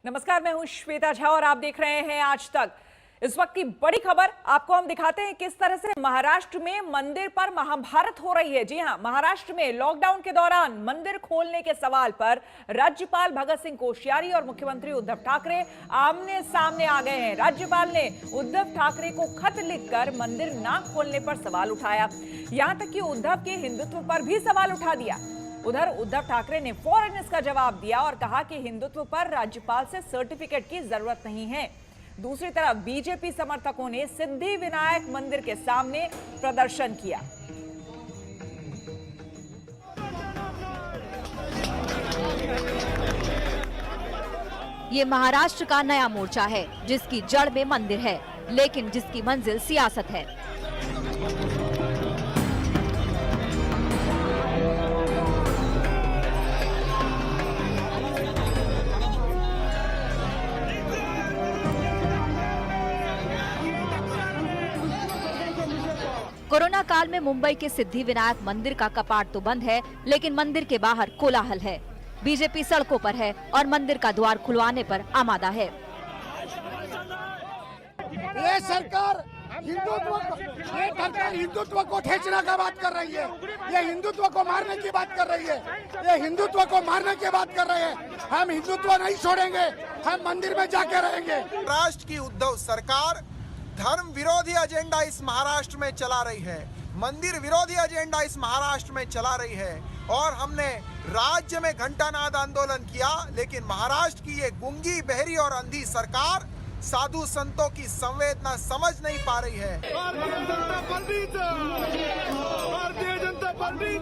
नमस्कार, मैं हूं श्वेता झा और आप देख रहे हैं आज तक। इस वक्त की बड़ी खबर आपको हम दिखाते हैं किस तरह से महाराष्ट्र में मंदिर पर महाभारत हो रही है। जी हां, महाराष्ट्र में लॉकडाउन के दौरान मंदिर खोलने के सवाल पर राज्यपाल भगत सिंह कोश्यारी और मुख्यमंत्री उद्धव ठाकरे आमने सामने आ गए हैं। राज्यपाल ने उद्धव ठाकरे को खत लिखकर मंदिर ना खोलने पर सवाल उठाया, यहां तक कि उद्धव के हिंदुत्व पर भी सवाल उठा दिया। उधर उद्धव ठाकरे ने फौरन इसका जवाब दिया और कहा कि हिंदुत्व पर राज्यपाल से सर्टिफिकेट की जरूरत नहीं है। दूसरी तरफ बीजेपी समर्थकों ने सिद्धि विनायक मंदिर के सामने प्रदर्शन किया। ये महाराष्ट्र का नया मोर्चा है जिसकी जड़ में मंदिर है, लेकिन जिसकी मंजिल सियासत है। कोरोना काल में मुंबई के सिद्धि विनायक मंदिर का कपाट तो बंद है, लेकिन मंदिर के बाहर कोलाहल है। बीजेपी सड़कों पर है और मंदिर का द्वार खुलवाने पर आमादा है। ये सरकार हिंदुत्व को ठेचने का बात कर रही है, ये हिंदुत्व को मारने की बात कर रही है, ये हिंदुत्व को मारने की बात कर रहे हैं। हम हिंदुत्व नहीं छोड़ेंगे, हम मंदिर में जाके रहेंगे। राष्ट्र की उद्धव सरकार धर्म विरोधी एजेंडा इस महाराष्ट्र में चला रही है, मंदिर विरोधी एजेंडा इस महाराष्ट्र में चला रही है। और हमने राज्य में घंटानाद आंदोलन किया, लेकिन महाराष्ट्र की ये गूंगी, बहरी और अंधी सरकार साधु संतों की संवेदना समझ नहीं पा रही है। भारतीय जनता पार्टी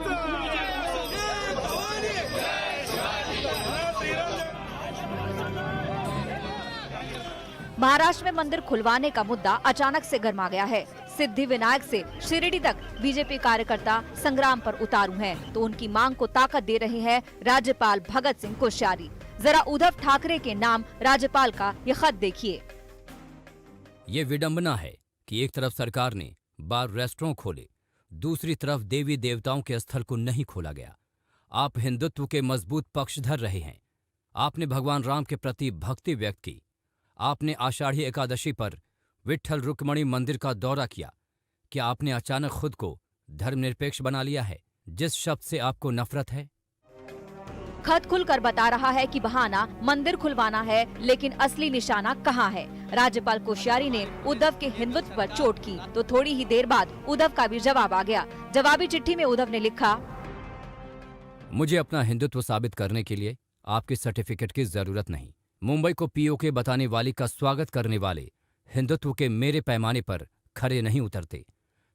महाराष्ट्र में मंदिर खुलवाने का मुद्दा अचानक से गर्मा गया है। सिद्धि विनायक से शिरडी तक बीजेपी कार्यकर्ता संग्राम पर उतारू हैं, तो उनकी मांग को ताकत दे रहे हैं राज्यपाल भगत सिंह कोश्यारी। जरा उद्धव ठाकरे के नाम राज्यपाल का ये खत देखिए। ये विडंबना है कि एक तरफ सरकार ने बार रेस्टोरेंट खोले, दूसरी तरफ देवी देवताओं के स्थल को नहीं खोला गया। आप हिंदुत्व के मजबूत पक्षधर रहे हैं। आपने भगवान राम के प्रति भक्ति व्यक्त की। आपने आषाढ़ी एकादशी पर विट्ठल रुक्मणी मंदिर का दौरा किया। क्या आपने अचानक खुद को धर्मनिरपेक्ष बना लिया है, जिस शब्द से आपको नफरत है? खत खुलकर बता रहा है कि बहाना मंदिर खुलवाना है, लेकिन असली निशाना कहाँ है। राज्यपाल कोश्यारी ने उद्धव के हिंदुत्व पर चोट की, तो थोड़ी ही देर बाद उद्धव का भी जवाब आ गया। जवाबी चिट्ठी में उद्धव ने लिखा, मुझे अपना हिंदुत्व साबित करने के लिए आपके सर्टिफिकेट की जरूरत नहीं। मुंबई को पीओके बताने वाली का स्वागत करने वाले हिंदुत्व के मेरे पैमाने पर खरे नहीं उतरते।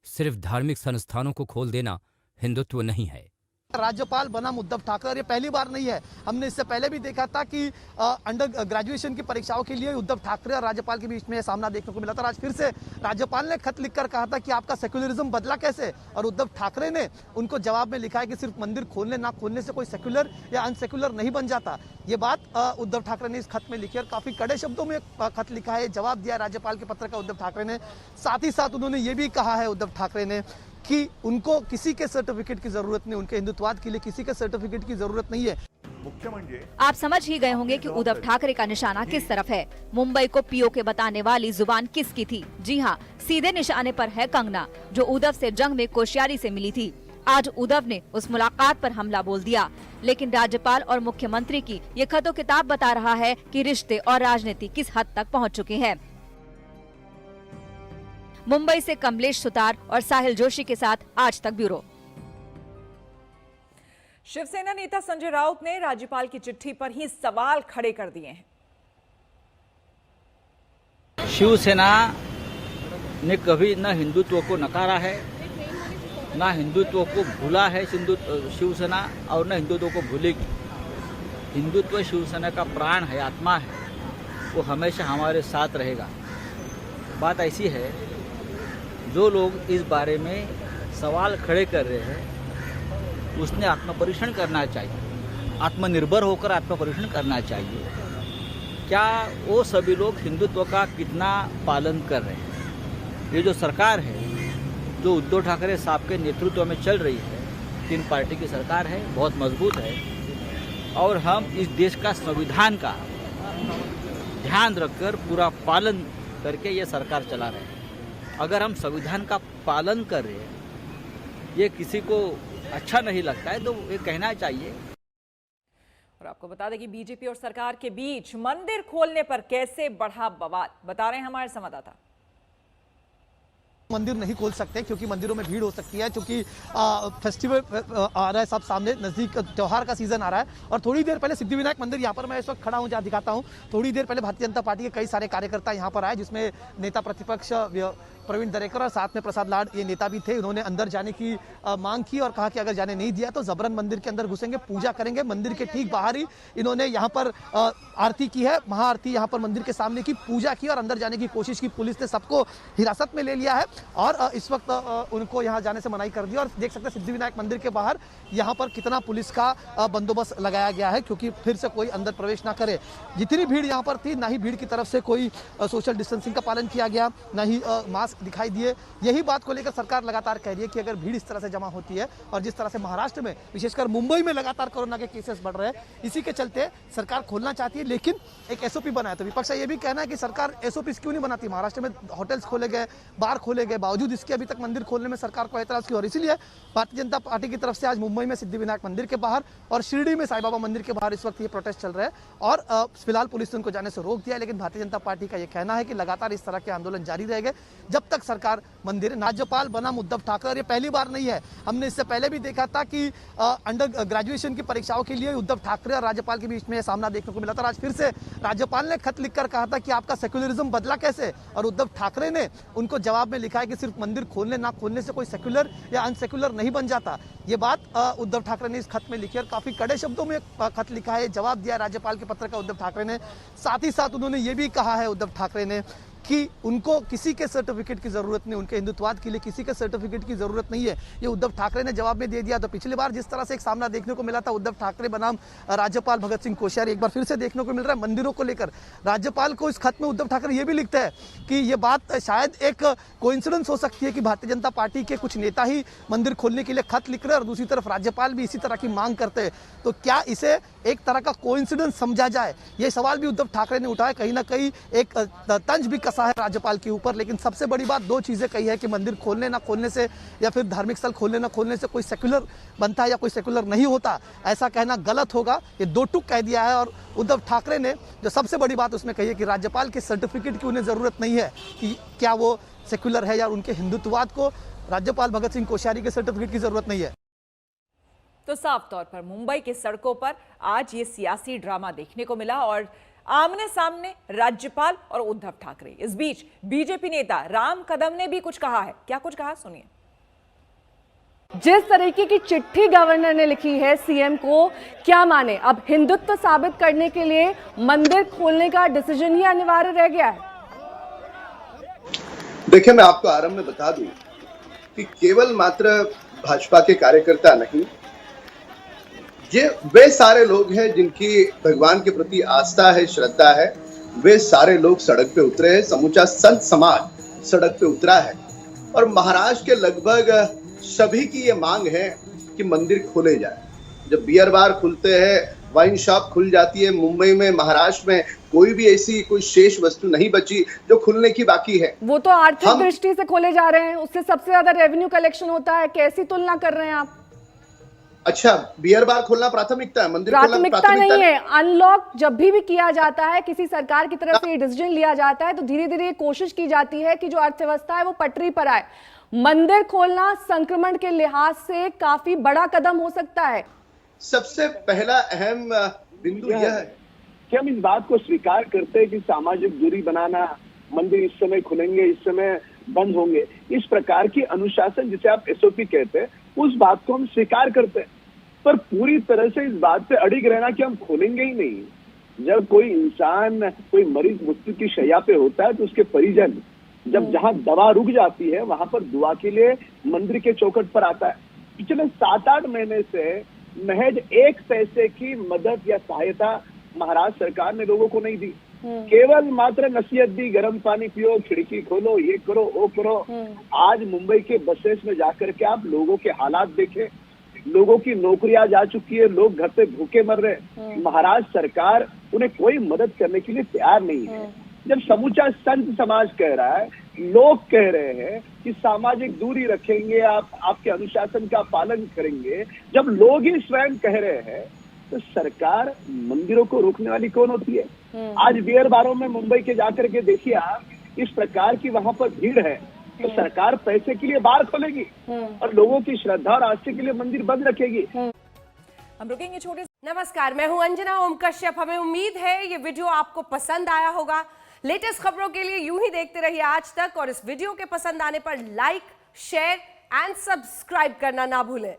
सिर्फ धार्मिक संस्थानों को खोल देना हिंदुत्व नहीं है। राज्यपाल बना उद्धव ठाकरे, ये पहली बार नहीं है। हमने इससे पहले भी देखा था कि अंडर ग्रेजुएशन की परीक्षाओं के लिए उद्धव ठाकरे और राज्यपाल के बीच में सामना देखने को मिला था। आज फिर से राज्यपाल ने खत लिखकर कहा था कि आपका सेक्युलरिज्म बदला कैसे, और उद्धव ठाकरे ने उनको जवाब में लिखा है कि सिर्फ मंदिर खोलने ना खोलने से कोई सेक्युलर या अनसेक्युलर नहीं बन जाता। ये बात उद्धव ठाकरे ने इस खत में लिखी और काफी कड़े शब्दों में खत लिखा है, जवाब दिया राज्यपाल के पत्र का उद्धव ठाकरे ने। साथ ही साथ उन्होंने ये भी कहा है उद्धव ठाकरे ने कि उनको किसी के सर्टिफिकेट की जरूरत नहीं, उनके हिंदुत्ववाद के लिए किसी के सर्टिफिकेट की जरूरत नहीं है। आप समझ ही गए होंगे कि उद्धव ठाकरे का निशाना किस तरफ है। मुंबई को पीओके बताने वाली जुबान किसकी थी? जी हाँ, सीधे निशाने पर है कंगना, जो उद्धव से जंग में कोश्यारी से मिली थी। आज उद्धव ने उस मुलाकात पर हमला बोल दिया, लेकिन राज्यपाल और मुख्यमंत्री की ये खतो किताब बता रहा है कि रिश्ते और राजनीति किस हद तक पहुँच चुके हैं। मुंबई से कमलेश सुतार और साहिल जोशी के साथ आज तक ब्यूरो। शिवसेना नेता संजय राउत ने राज्यपाल की चिट्ठी पर ही सवाल खड़े कर दिए हैं। शिवसेना ने कभी न हिंदुत्व को नकारा है, न हिंदुत्व को भूला है शिवसेना, और न हिंदुत्व को भूलेगी। हिंदुत्व शिवसेना का प्राण है, आत्मा है, वो हमेशा हमारे साथ रहेगा। बात ऐसी है, जो लोग इस बारे में सवाल खड़े कर रहे हैं, उसने आत्मपरीक्षण करना चाहिए, आत्मनिर्भर होकर आत्मपरीक्षण करना चाहिए। क्या वो सभी लोग हिंदुत्व का कितना पालन कर रहे हैं? ये जो सरकार है, जो उद्धव ठाकरे साहब के नेतृत्व में चल रही है, 3 पार्टी की सरकार है, बहुत मजबूत है, और हम इस देश का संविधान का ध्यान रखकर पूरा पालन करके ये सरकार चला रहे हैं। अगर हम संविधान का पालन कर रहे हैं, ये किसी को अच्छा नहीं लगता है तो ये कहना चाहिए। और आपको बता दें कि बीजेपी और सरकार के बीच मंदिर खोलने पर कैसे बढ़ा बवाल, बता रहे हैं हमारे संवाददाता। मंदिर नहीं खोल सकते क्योंकि मंदिरों में भीड़ हो सकती है, क्योंकि फेस्टिवल आ रहा है, सब सामने नजदीक त्योहार का सीजन आ रहा है। और थोड़ी देर पहले सिद्धिविनायक मंदिर यहाँ पर मैं इस वक्त खड़ा हूँ, जहाँ दिखाता हूँ, थोड़ी देर पहले भारतीय जनता पार्टी के कई सारे कार्यकर्ता यहाँ पर आए, जिसमें नेता प्रतिपक्ष प्रवीण दरेकर और साथ में प्रसाद लाड ये नेता भी थे। उन्होंने अंदर जाने की मांग की और कहा कि अगर जाने नहीं दिया तो जबरन मंदिर के अंदर घुसेंगे, पूजा करेंगे। मंदिर के ठीक बाहर ही इन्होंने यहाँ पर आरती की है, महाआरती यहाँ पर मंदिर के सामने की, पूजा की और अंदर जाने की कोशिश की। पुलिस ने सबको हिरासत में ले लिया है और इस वक्त उनको यहाँ जाने से मनाही कर दी। और देख सकते हैं सिद्धिविनायक मंदिर के बाहर यहाँ पर कितना पुलिस का बंदोबस्त लगाया गया है, क्योंकि फिर से कोई अंदर प्रवेश ना करे। जितनी भीड़ यहाँ पर थी, ना ही भीड़ की तरफ से कोई सोशल डिस्टेंसिंग का पालन किया गया, ना ही मास्क दिखाई दिए। यही बात को लेकर सरकार लगातार कह रही है कि अगर भीड़ इस तरह से जमा होती है और जिस तरह से महाराष्ट्र में, विशेषकर मुंबई में लगातार कोरोना के केसेस बढ़ रहे हैं, इसी के चलते सरकार खोलना चाहती है, लेकिन एक एसओपी बनाया। तो विपक्ष का यह भी कहना है कि सरकार एसओपी क्यों नहीं बनाती। महाराष्ट्र में होटल्स खोले गए, बार खोले गए, बावजूद इसके अभी तक मंदिर खोलने में सरकार को एतराज की। और इसीलिए भारतीय जनता पार्टी की तरफ से आज मुंबई में सिद्धिविनायक मंदिर के बाहर और शिरडी में साईं बाबा मंदिर के बाहर इस वक्त ये प्रोटेस्ट चल रहे हैं। और फिलहाल पुलिस ने उनको जाने से रोक दिया, लेकिन भारतीय जनता पार्टी का यह कहना है कि लगातार इस तरह के आंदोलन जारी रहेंगे जब तक सरकार मंदिर। राज्यपाल बनाम उद्धव ठाकरे, और ये पहली बार नहीं है, हमने इससे पहले भी देखा था कि अंडर ग्रेजुएशन की परीक्षाओं के लिए उद्धव ठाकरे और राज्यपाल के बीच में सामना देखने को मिला था। आज फिर से राज्यपाल ने खत लिखकर कहा था कि आपका सेक्युलरिज्म बदला कैसे, और उद्धव ठाकरे ने उनको जवाब में लिखा है कि सिर्फ मंदिर खोलने ना खोलने से कोई सेक्युलर या अनसेक्युलर नहीं बन जाता। ये बात उद्धव ठाकरे ने इस खत में लिखी और काफी कड़े शब्दों में खत लिखा है, जवाब दिया राज्यपाल के पत्र का उद्धव ठाकरे ने। साथ ही साथ उन्होंने ये भी कहा है उद्धव ठाकरे ने कि उनको किसी के सर्टिफिकेट की जरूरत नहीं, उनके हिंदुत्ववाद के लिए किसी के सर्टिफिकेट की जरूरत नहीं है। ये उद्धव ठाकरे ने जवाब में दे दिया। तो पिछली बार जिस तरह से एक सामना देखने को मिला था उद्धव ठाकरे बनाम राज्यपाल भगत सिंह कोश्यारी, एक बार फिर से देखने को मिल रहा है मंदिरों को लेकर। राज्यपाल को इस खत में उद्धव ठाकरे ये भी लिखते हैं कि ये बात शायद एक कोइंसिडेंस हो सकती है कि भारतीय जनता पार्टी के कुछ नेता ही मंदिर खोलने के लिए खत लिख रहे हैं और दूसरी तरफ राज्यपाल भी इसी तरह की मांग करते हैं। तो क्या इसे एक तरह का कोइंसिडेंस समझा जाए, ये सवाल भी उद्धव ठाकरे ने उठाया। कहीं ना कहीं एक तंज भी कसा है राज्यपाल के ऊपर। लेकिन सबसे बड़ी बात दो चीजें कही है कि मंदिर खोलने ना खोलने से या फिर धार्मिक स्थल खोलने ना खोलने से कोई सेक्युलर बनता है या कोई सेक्युलर नहीं होता, ऐसा कहना गलत होगा। ये दो टुक कह दिया है। और उद्धव ठाकरे ने जो सबसे बड़ी बात उसमें कही है कि राज्यपाल के सर्टिफिकेट की उन्हें जरूरत नहीं है कि क्या वो सेक्युलर है, या उनके हिंदुत्ववाद को राज्यपाल भगत सिंह कोश्यारी के सर्टिफिकेट की जरूरत नहीं है। तो साफ तौर पर मुंबई की सड़कों पर आज ये सियासी ड्रामा देखने को मिला और आमने सामने राज्यपाल और उद्धव ठाकरे। इस बीच बीजेपी नेता राम कदम ने भी कुछ कहा है। क्या कुछ कहा, सुनिए। जिस तरीके की चिट्ठी गवर्नर ने लिखी है सीएम को, क्या माने, अब हिंदुत्व साबित करने के लिए मंदिर खोलने का डिसीजन ही अनिवार्य रह गया है। देखिए, मैं आपको आरंभ में बता दूं कि केवल मात्र भाजपा के कार्यकर्ता नहीं, ये वे सारे लोग हैं जिनकी भगवान के प्रति आस्था है, श्रद्धा है, वे सारे लोग सड़क पे उतरे हैं। समूचा संत समाज सड़क पे उतरा है और महाराष्ट्र के लगभग सभी की ये मांग है कि मंदिर खोले जाए। जब बियर बार खुलते हैं, वाइन शॉप खुल जाती है, मुंबई में, महाराष्ट्र में कोई भी ऐसी कोई शेष वस्तु नहीं बची जो खुलने की बाकी है। वो तो आर्थिक दृष्टि से खोले जा रहे हैं, उससे सबसे ज्यादा रेवेन्यू कलेक्शन होता है। कैसी तुलना कर रहे हैं आप? अच्छा, बियर बार खोलना प्राथमिकता है, मंदिर प्राथमिकता नहीं है। अनलॉक जब भी किया जाता है, किसी सरकार की तरफ से डिसीजन लिया जाता है, तो धीरे धीरे कोशिश की जाती है कि जो अर्थव्यवस्था है वो पटरी पर आए। मंदिर खोलना संक्रमण के लिहाज से काफी बड़ा कदम हो सकता है। सबसे पहला अहम बिंदु यह है कि हम इस बात को स्वीकार करते हैं कि सामाजिक दूरी बनाना, मंदिर इस समय खुलेंगे, इस समय बंद होंगे, इस प्रकार की अनुशासन जिसे आप एसओपी कहते हैं, उस बात को हम स्वीकार करते हैं। पर पूरी तरह से इस बात पे अड़िग रहना कि हम खोलेंगे ही नहीं। जब कोई इंसान, कोई मरीज मृत्यु की शैया पे होता है तो उसके परिजन जब जहां दवा रुक जाती है वहां पर दुआ के लिए मंदिर के चौखट पर आता है। पिछले 7-8 महीने से महज 1 पैसे की मदद या सहायता महाराष्ट्र सरकार ने लोगों को नहीं दी। केवल मात्र नसीहत दी, गर्म पानी पियो, खिड़की खोलो, ये करो, वो करो। आज मुंबई के बसेस में जाकर के आप लोगों के हालात देखें, लोगों की नौकरियां जा चुकी है, लोग घर पे भूखे मर रहे हैं। महाराष्ट्र सरकार उन्हें कोई मदद करने के लिए तैयार नहीं है। जब समूचा संत समाज कह रहा है, लोग कह रहे हैं कि सामाजिक दूरी रखेंगे, आपके अनुशासन का पालन करेंगे, जब लोग ही स्वयं कह रहे हैं, तो सरकार मंदिरों को रोकने वाली कौन होती है? आज बियर बारों में मुंबई के जाकर के देखिए आप, इस प्रकार की वहां पर भीड़ है, तो सरकार पैसे के लिए बार खोलेगी और लोगों की श्रद्धा और आस्था के लिए मंदिर बंद रखेगी। हम रुकेंगे छोटे। नमस्कार, मैं हूं अंजना ओम कश्यप। हमें उम्मीद है ये वीडियो आपको पसंद आया होगा। लेटेस्ट खबरों के लिए यूं ही देखते रहिए आज तक, और इस वीडियो के पसंद आने पर लाइक, शेयर एंड सब्सक्राइब करना ना भूलें।